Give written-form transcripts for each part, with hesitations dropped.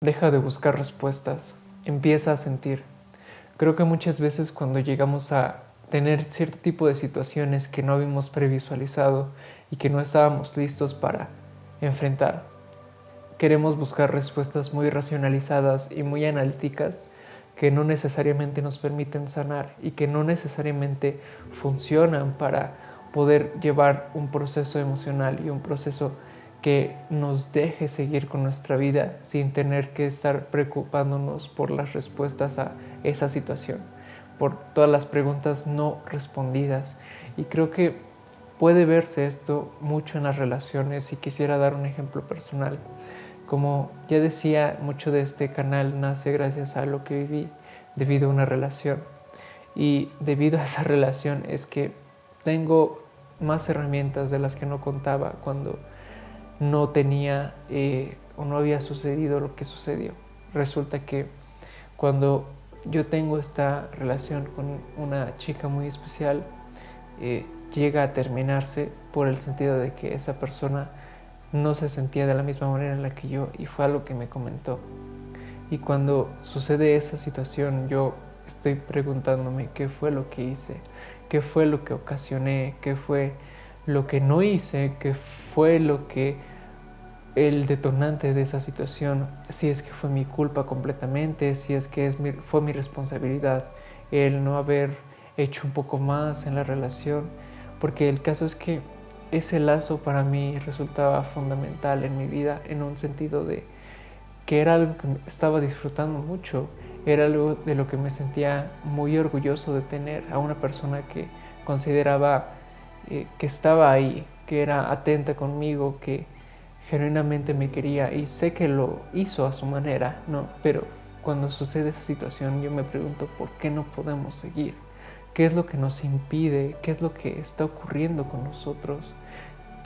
Deja de buscar respuestas, empieza a sentir. Creo que muchas veces cuando llegamos a tener cierto tipo de situaciones que no habíamos previsualizado y que no estábamos listos para enfrentar, queremos buscar respuestas muy racionalizadas y muy analíticas que no necesariamente nos permiten sanar y que no necesariamente funcionan para poder llevar un proceso emocional y un proceso que nos deje seguir con nuestra vida sin tener que estar preocupándonos por las respuestas a esa situación, por todas las preguntas no respondidas. Y creo que puede verse esto mucho en las relaciones y quisiera dar un ejemplo personal. Como ya decía, mucho de este canal nace gracias a lo que viví debido a una relación. Y debido a esa relación es que tengo más herramientas de las que no contaba cuando no tenía o no había sucedido lo que sucedió. Resulta que cuando yo tengo esta relación con una chica muy especial, llega a terminarse por el sentido de que esa persona no se sentía de la misma manera en la que yo, y fue algo que me comentó. Y cuando sucede esa situación, yo estoy preguntándome qué fue lo que hice, qué fue lo que ocasioné, qué fue lo que no hice, qué fue lo que el detonante de esa situación, si es que fue mi culpa completamente, si es que fue mi responsabilidad el no haber hecho un poco más en la relación, porque el caso es que ese lazo para mí resultaba fundamental en mi vida, en un sentido de que era algo que estaba disfrutando mucho, era algo de lo que me sentía muy orgulloso de tener a una persona que consideraba que estaba ahí, que era atenta conmigo, que genuinamente me quería, y sé que lo hizo a su manera, ¿no? Pero cuando sucede esa situación yo me pregunto por qué no podemos seguir, qué es lo que nos impide, qué es lo que está ocurriendo con nosotros,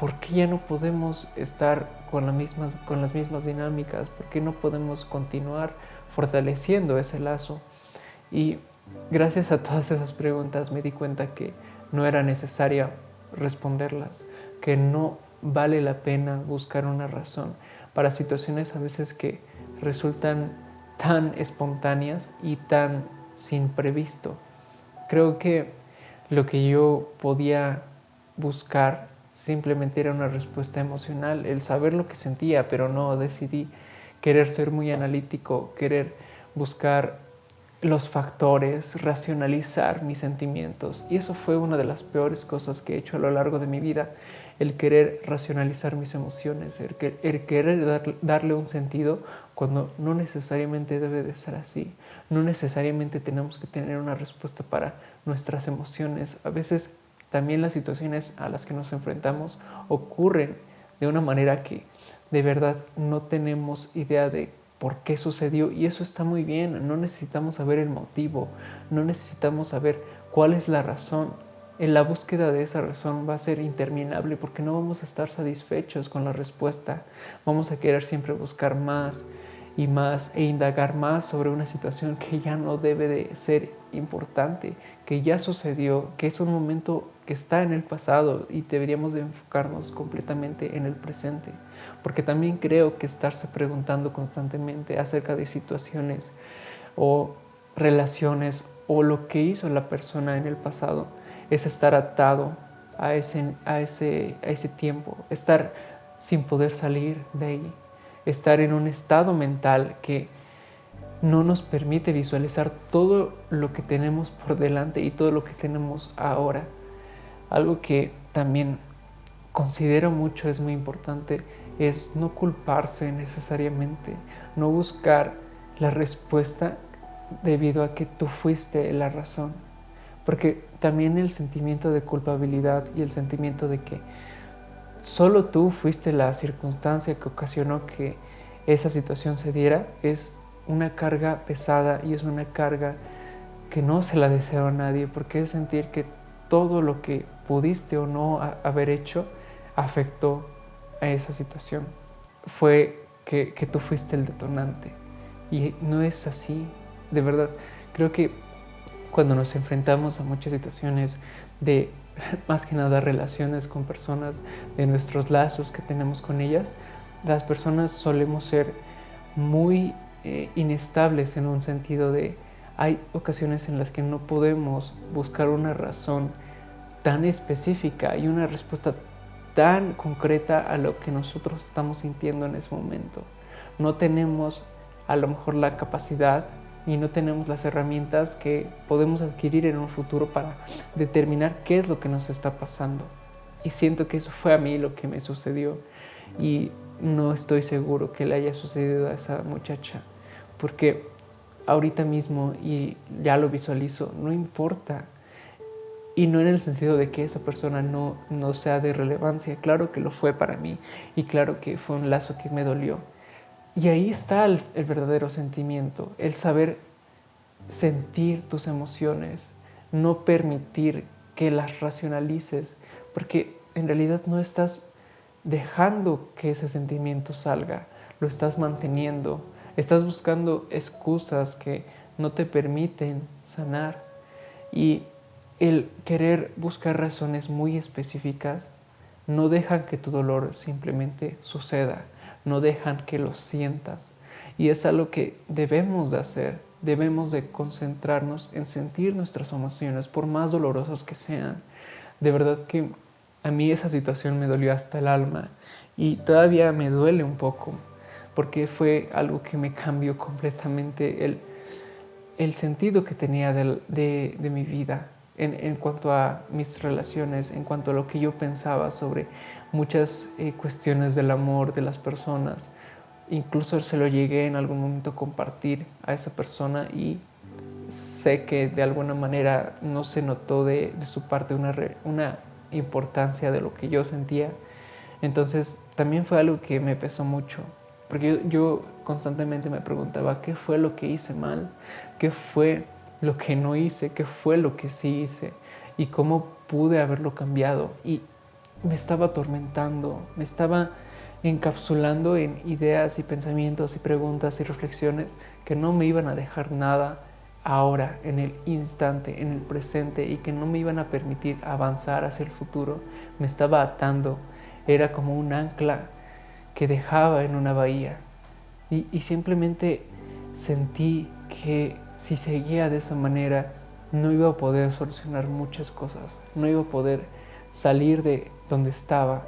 por qué ya no podemos estar con las mismas dinámicas, por qué no podemos continuar fortaleciendo ese lazo. Y gracias a todas esas preguntas me di cuenta que no era necesario responderlas, que no vale la pena buscar una razón para situaciones a veces que resultan tan espontáneas y tan sin previsto. Creo que lo que yo podía buscar simplemente era una respuesta emocional, el saber lo que sentía, pero no decidí querer ser muy analítico, querer buscar los factores, racionalizar mis sentimientos. Y eso fue una de las peores cosas que he hecho a lo largo de mi vida, el querer racionalizar mis emociones, el querer darle un sentido cuando no necesariamente debe de ser así. No necesariamente tenemos que tener una respuesta para nuestras emociones. A veces también las situaciones a las que nos enfrentamos ocurren de una manera que de verdad no tenemos idea de por qué sucedió, y eso está muy bien. No necesitamos saber el motivo, no necesitamos saber cuál es la razón. En la búsqueda de esa razón va a ser interminable porque no vamos a estar satisfechos con la respuesta. Vamos a querer siempre buscar más y más e indagar más sobre una situación que ya no debe de ser importante, que ya sucedió, que es un momento que está en el pasado y deberíamos de enfocarnos completamente en el presente. Porque también creo que estarse preguntando constantemente acerca de situaciones o relaciones o lo que hizo la persona en el pasado es estar atado a ese tiempo, estar sin poder salir de ahí, estar en un estado mental que no nos permite visualizar todo lo que tenemos por delante y todo lo que tenemos ahora. Algo que también considero mucho es muy importante es no culparse necesariamente, no buscar la respuesta debido a que tú fuiste la razón, porque también el sentimiento de culpabilidad y el sentimiento de que solo tú fuiste la circunstancia que ocasionó que esa situación se diera es una carga pesada, y es una carga que no se la deseo a nadie, porque es sentir que todo lo que pudiste o no haber hecho afectó a esa situación. Fue que tú fuiste el detonante. Y no es así, de verdad. Creo que cuando nos enfrentamos a muchas situaciones de, más que nada, relaciones con personas, de nuestros lazos que tenemos con ellas, las personas solemos ser muy inestables en un sentido de hay ocasiones en las que no podemos buscar una razón tan específica y una respuesta tan concreta a lo que nosotros estamos sintiendo en ese momento. No tenemos a lo mejor la capacidad y no tenemos las herramientas que podemos adquirir en un futuro para determinar qué es lo que nos está pasando. Y siento que eso fue a mí lo que me sucedió y no estoy seguro que le haya sucedido a esa muchacha, porque ahorita mismo, y ya lo visualizo, no importa. Y no en el sentido de que esa persona no sea de relevancia. Claro que lo fue para mí y claro que fue un lazo que me dolió. Y ahí está el verdadero sentimiento, el saber sentir tus emociones, no permitir que las racionalices, porque en realidad no estás dejando que ese sentimiento salga, lo estás manteniendo, estás buscando excusas que no te permiten sanar. Y el querer buscar razones muy específicas no dejan que tu dolor simplemente suceda, no dejan que lo sientas. Y es algo que debemos de hacer, debemos de concentrarnos en sentir nuestras emociones, por más dolorosas que sean. De verdad que a mí esa situación me dolió hasta el alma y todavía me duele un poco, porque fue algo que me cambió completamente el sentido que tenía de mi vida en cuanto a mis relaciones, en cuanto a lo que yo pensaba sobre muchas cuestiones del amor de las personas. Incluso se lo llegué en algún momento a compartir a esa persona y sé que de alguna manera no se notó de su parte una importancia de lo que yo sentía. Entonces también fue algo que me pesó mucho, porque yo constantemente me preguntaba qué fue lo que hice mal, qué fue lo que no hice, qué fue lo que sí hice y cómo pude haberlo cambiado. Y me estaba atormentando, me estaba encapsulando en ideas y pensamientos y preguntas y reflexiones que no me iban a dejar nada ahora, en el instante, en el presente, y que no me iban a permitir avanzar hacia el futuro. Me estaba atando, era como un ancla que dejaba en una bahía y simplemente sentí que si seguía de esa manera no iba a poder solucionar muchas cosas, no iba a poder salir de donde estaba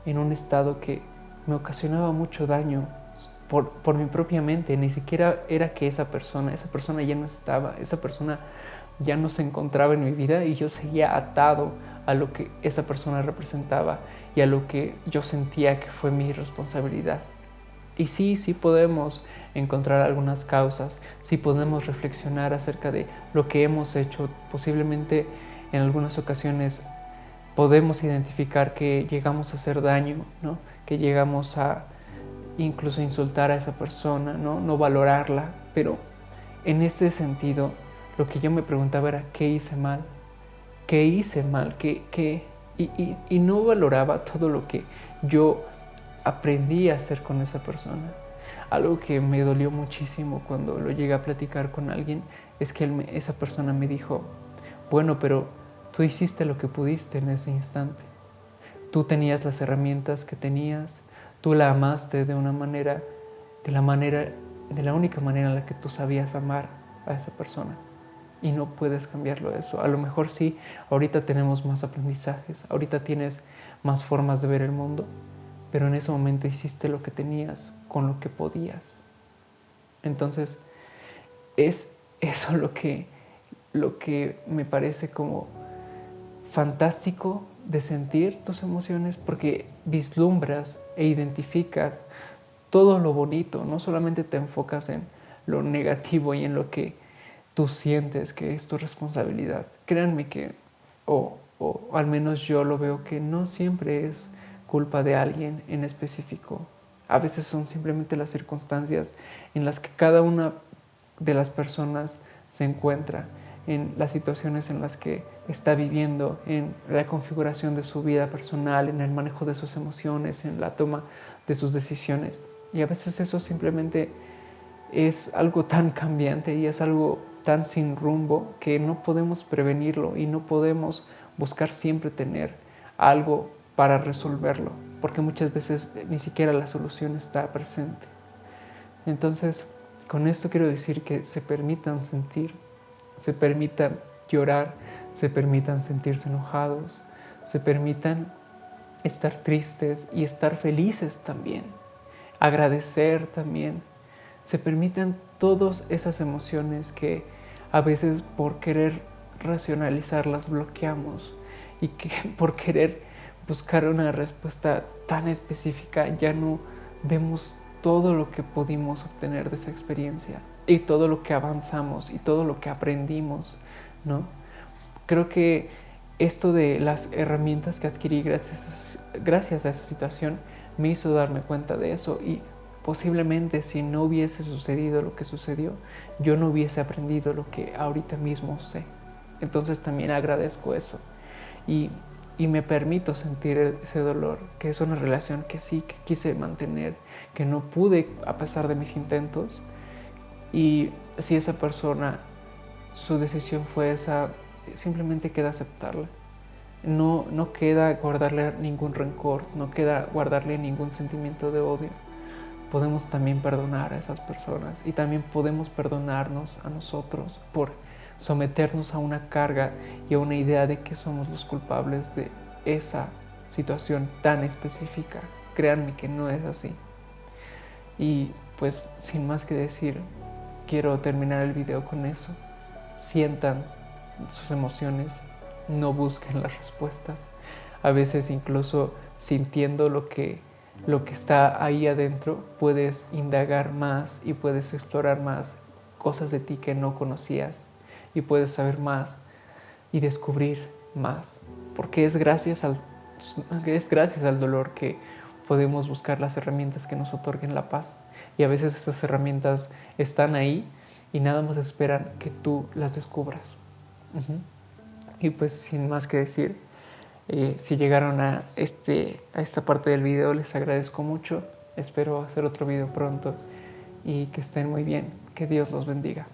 en un estado que me ocasionaba mucho daño por mi propia mente. Ni siquiera era que esa persona ya no estaba, esa persona ya no se encontraba en mi vida y yo seguía atado a lo que esa persona representaba y a lo que yo sentía que fue mi responsabilidad. Y sí podemos encontrar algunas causas, sí podemos reflexionar acerca de lo que hemos hecho. Posiblemente en algunas ocasiones podemos identificar que llegamos a hacer daño, ¿no? Que llegamos a incluso insultar a esa persona, no valorarla. Pero en este sentido, lo que yo me preguntaba era ¿qué hice mal? ¿Qué hice mal? Y no valoraba todo lo que yo aprendí a hacer con esa persona. Algo que me dolió muchísimo cuando lo llegué a platicar con alguien es que esa persona me dijo, bueno, pero tú hiciste lo que pudiste en ese instante. Tú tenías las herramientas que tenías, tú la amaste de la única manera en la que tú sabías amar a esa persona. Y no puedes cambiarlo eso. A lo mejor sí, ahorita tenemos más aprendizajes, ahorita tienes más formas de ver el mundo, pero en ese momento hiciste lo que tenías con lo que podías. Entonces, es eso lo que me parece como fantástico de sentir tus emociones, porque vislumbras e identificas todo lo bonito, no solamente te enfocas en lo negativo y en lo que tú sientes que es tu responsabilidad. Créanme que, o al menos yo lo veo, que no siempre es culpa de alguien en específico. A veces son simplemente las circunstancias en las que cada una de las personas se encuentra, en las situaciones en las que está viviendo, en la configuración de su vida personal, en el manejo de sus emociones, en la toma de sus decisiones. Y a veces eso simplemente es algo tan cambiante y es algo tan sin rumbo que no podemos prevenirlo y no podemos buscar siempre tener algo para resolverlo, porque muchas veces ni siquiera la solución está presente. Entonces, con esto quiero decir que se permitan sentir, se permitan llorar, se permitan sentirse enojados, se permitan estar tristes y estar felices también, agradecer también, se permitan todas esas emociones que a veces por querer racionalizarlas bloqueamos y que por querer buscar una respuesta tan específica ya no vemos todo lo que pudimos obtener de esa experiencia y todo lo que avanzamos y todo lo que aprendimos, ¿no? Creo que esto de las herramientas que adquirí gracias a esa situación me hizo darme cuenta de eso y posiblemente si no hubiese sucedido lo que sucedió, yo no hubiese aprendido lo que ahorita mismo sé. Entonces también agradezco eso y, y me permito sentir ese dolor, que es una relación que sí que quise mantener, que no pude a pesar de mis intentos. Y si esa persona, su decisión fue esa, simplemente queda aceptarla. No queda guardarle ningún rencor, no queda guardarle ningún sentimiento de odio. Podemos también perdonar a esas personas y también podemos perdonarnos a nosotros por someternos a una carga y a una idea de que somos los culpables de esa situación tan específica. Créanme que no es así. Y pues sin más que decir, quiero terminar el video con eso. Sientan sus emociones, no busquen las respuestas. A veces incluso sintiendo lo que está ahí adentro, puedes indagar más y puedes explorar más cosas de ti que no conocías y puedes saber más y descubrir más. Porque es gracias al dolor que podemos buscar las herramientas que nos otorguen la paz. Y a veces esas herramientas están ahí y nada más esperan que tú las descubras. Y pues sin más que decir, si llegaron a esta parte del video, les agradezco mucho. Espero hacer otro video pronto y que estén muy bien. Que Dios los bendiga.